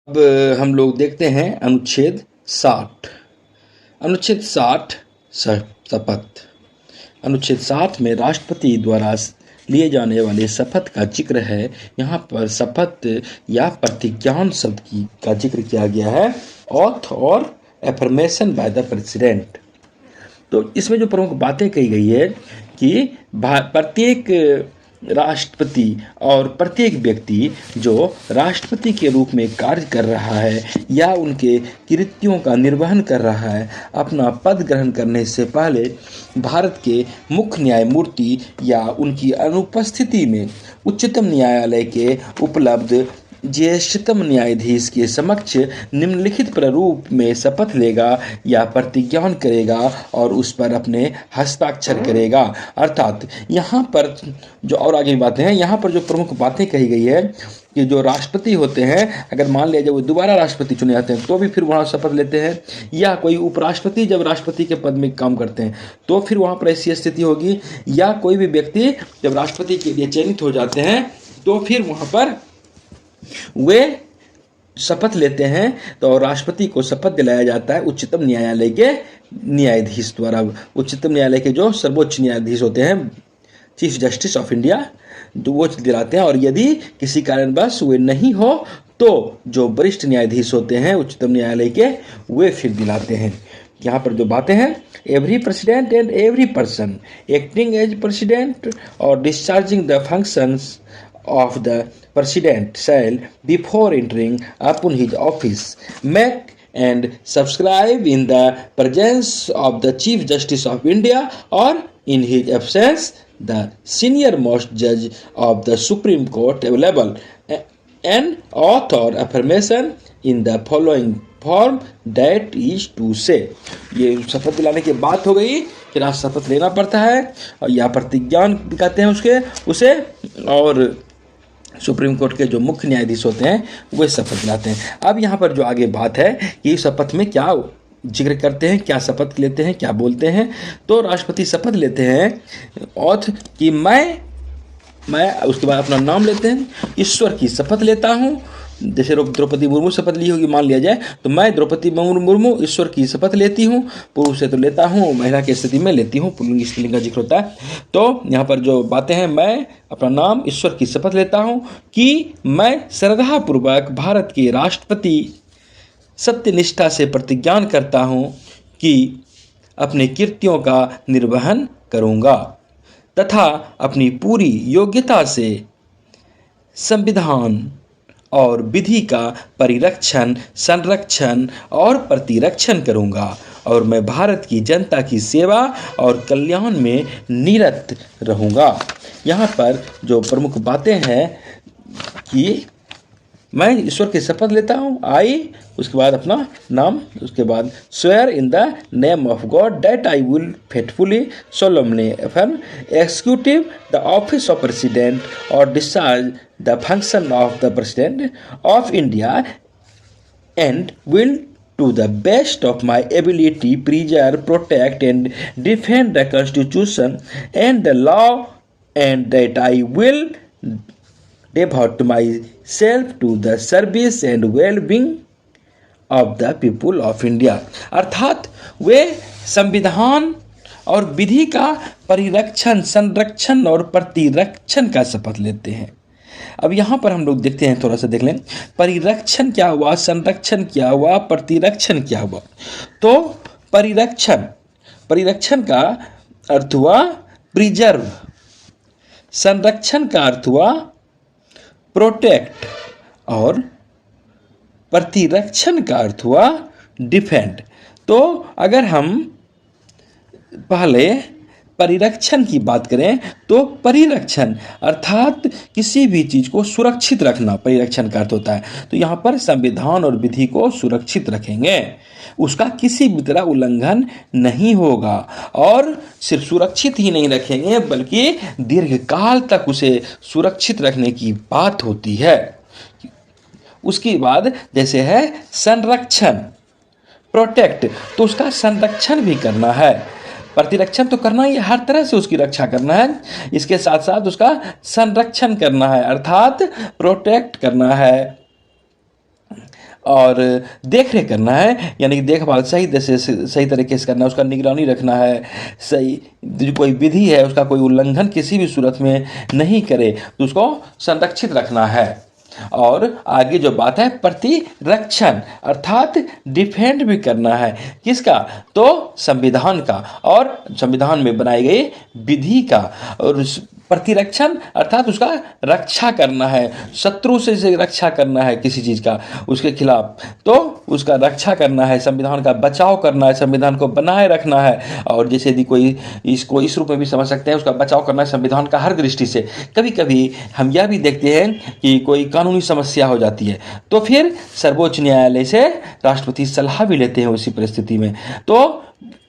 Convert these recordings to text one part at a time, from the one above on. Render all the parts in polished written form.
अब हम लोग देखते हैं अनुच्छेद 60। अनुच्छेद 60 शपथ। अनुच्छेद 60 में राष्ट्रपति द्वारा लिए जाने वाले शपथ का जिक्र है। यहाँ पर शपथ या प्रतिज्ञान शब्द का जिक्र किया गया है, ऑथ और एफर्मेशन बाय द प्रेसिडेंट। तो इसमें जो प्रमुख बातें कही गई है कि प्रत्येक राष्ट्रपति और प्रत्येक व्यक्ति जो राष्ट्रपति के रूप में कार्य कर रहा है या उनके कृत्यों का निर्वहन कर रहा है, अपना पद ग्रहण करने से पहले भारत के मुख्य न्यायमूर्ति या उनकी अनुपस्थिति में उच्चतम न्यायालय के उपलब्ध ज्येष्ठतम न्यायाधीश के समक्ष निम्नलिखित प्रारूप में शपथ लेगा या प्रतिज्ञान करेगा और उस पर अपने हस्ताक्षर करेगा। अर्थात यहाँ पर जो और आगे बातें हैं, यहाँ पर जो प्रमुख बातें कही गई है कि जो राष्ट्रपति होते हैं, अगर मान लिया जब वो दोबारा राष्ट्रपति चुने जाते हैं तो भी फिर वहाँ शपथ लेते हैं, या कोई उपराष्ट्रपति जब राष्ट्रपति के पद में काम करते हैं तो फिर वहाँ पर ऐसी स्थिति होगी, या कोई भी व्यक्ति जब राष्ट्रपति के लिए चयनित हो जाते हैं तो फिर वहाँ पर वे शपथ लेते हैं तो राष्ट्रपति को शपथ दिलाया जाता है उच्चतम न्यायालय के न्यायाधीश द्वारा। उच्चतम न्यायालय के जो सर्वोच्च न्यायाधीश होते हैं, चीफ जस्टिस ऑफ इंडिया, जो वो दिलाते हैं। और यदि किसी कारणवश वे नहीं हो तो जो वरिष्ठ न्यायाधीश होते हैं उच्चतम न्यायालय के, वे फिर दिलाते हैं। यहाँ पर जो बातें हैं, every president and every person acting as president और discharging the functions of the president shall, before entering upon his office, make and subscribe in the presence of the Chief Justice of India or in his absence the senior most judge of the Supreme Court available, an oath or affirmation in the following form that is to say। ये शपथ दिलाने की बात हो गई कि राष्ट्र शपथ लेना पड़ता है और या प्रतिज्ञान कहते हैं उसे, और सुप्रीम कोर्ट के जो मुख्य न्यायाधीश होते हैं वे शपथ दिलाते हैं। अब यहाँ पर जो आगे बात है कि शपथ में क्या जिक्र करते हैं, क्या शपथ लेते हैं, क्या बोलते हैं। तो राष्ट्रपति शपथ लेते हैं ऑथ कि मैं उसके बाद अपना नाम लेते हैं, ईश्वर की शपथ लेता हूँ। जैसे द्रौपदी मुर्मू शपथ ली होगी मान लिया जाए, तो मैं द्रौपदी मुर्मू ईश्वर की शपथ लेती हूँ। पुरुष से तो लेता हूँ, महिला की स्थिति में लेती हूँ, पुल्लिंग स्त्रीलिंग का जिक्र होता है। तो यहाँ पर जो बातें हैं, मैं अपना नाम ईश्वर की शपथ लेता हूँ कि मैं श्रद्धापूर्वक भारत के राष्ट्रपति सत्यनिष्ठा से प्रतिज्ञान करता हूँ कि अपने कृत्यों का निर्वहन करूँगा तथा अपनी पूरी योग्यता से संविधान और विधि का परिरक्षण, संरक्षण और प्रतिरक्षण करूँगा, और मैं भारत की जनता की सेवा और कल्याण में निरत रहूँगा। यहाँ पर जो प्रमुख बातें हैं कि मैं ईश्वर की शपथ लेता हूँ, उसके बाद अपना नाम, उसके बाद swear in the name of God that I will faithfully सोlemnly affirm executive the office of president or discharge the function of the president of India and will to the best of my ability preserve, protect and defend the constitution and the law, and that I will devote myself to the service and well-being of the people of India। अर्थात वे संविधान और विधि का परिरक्षण, संरक्षण और प्रतिरक्षण का शपथ लेते हैं। अब यहाँ पर हम लोग देखते हैं, थोड़ा सा देख लें, परिरक्षण क्या हुआ, संरक्षण क्या हुआ, प्रतिरक्षण क्या हुआ। तो परिरक्षण का अर्थ हुआ प्रिजर्व, संरक्षण का अर्थ हुआ प्रोटेक्ट और प्रतिरक्षण का अर्थ हुआ डिफेंड। तो अगर हम पहले परिरक्षण की बात करें तो परिरक्षण अर्थात किसी भी चीज़ को सुरक्षित रखना परिरक्षण का अर्थ होता है। तो यहाँ पर संविधान और विधि को सुरक्षित रखेंगे, उसका किसी भी तरह उल्लंघन नहीं होगा, और सिर्फ सुरक्षित ही नहीं रखेंगे बल्कि दीर्घकाल तक उसे सुरक्षित रखने की बात होती है। उसके बाद जैसे है संरक्षण, प्रोटेक्ट, तो उसका संरक्षण भी करना है। प्रतिरक्षण तो करना ही, हर तरह से उसकी रक्षा करना है, इसके साथ साथ उसका संरक्षण करना है, अर्थात प्रोटेक्ट करना है। और देख रेख करना है, यानी कि देखभाल सही तरीके से करना है, उसका निगरानी रखना है, सही जो कोई विधि है उसका कोई उल्लंघन किसी भी सूरत में नहीं करे, तो उसको संरक्षित रखना है। और आगे जो बात है प्रतिरक्षण, अर्थात डिफेंड भी करना है, किसका? तो संविधान का और संविधान में बनाई गई विधि का। और प्रतिरक्षण अर्थात उसका रक्षा करना है, शत्रु से रक्षा करना है किसी चीज़ का, उसके खिलाफ तो उसका रक्षा करना है, संविधान का बचाव करना है, संविधान को बनाए रखना है। और जैसे यदि कोई इसको इस रूप में भी समझ सकते हैं, उसका बचाव करना है संविधान का हर दृष्टि से। कभी कभी हम यह भी देखते हैं कि कोई कानूनी समस्या हो जाती है, तो फिर सर्वोच्च न्यायालय से राष्ट्रपति सलाह भी लेते हैं उसी परिस्थिति में। तो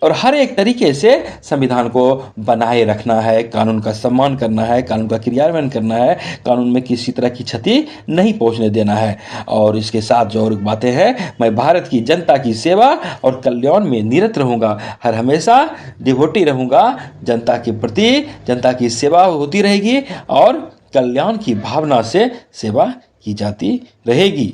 और हर एक तरीके से संविधान को बनाए रखना है, कानून का सम्मान करना है, कानून का क्रियान्वयन करना है, कानून में किसी तरह की क्षति नहीं पहुंचने देना है। और इसके साथ जो और बातें हैं, मैं भारत की जनता की सेवा और कल्याण में निरत रहूँगा, हर हमेशा डिवोटी रहूँगा, जनता के प्रति जनता की सेवा होती रहेगी और कल्याण की भावना से सेवा की जाती रहेगी।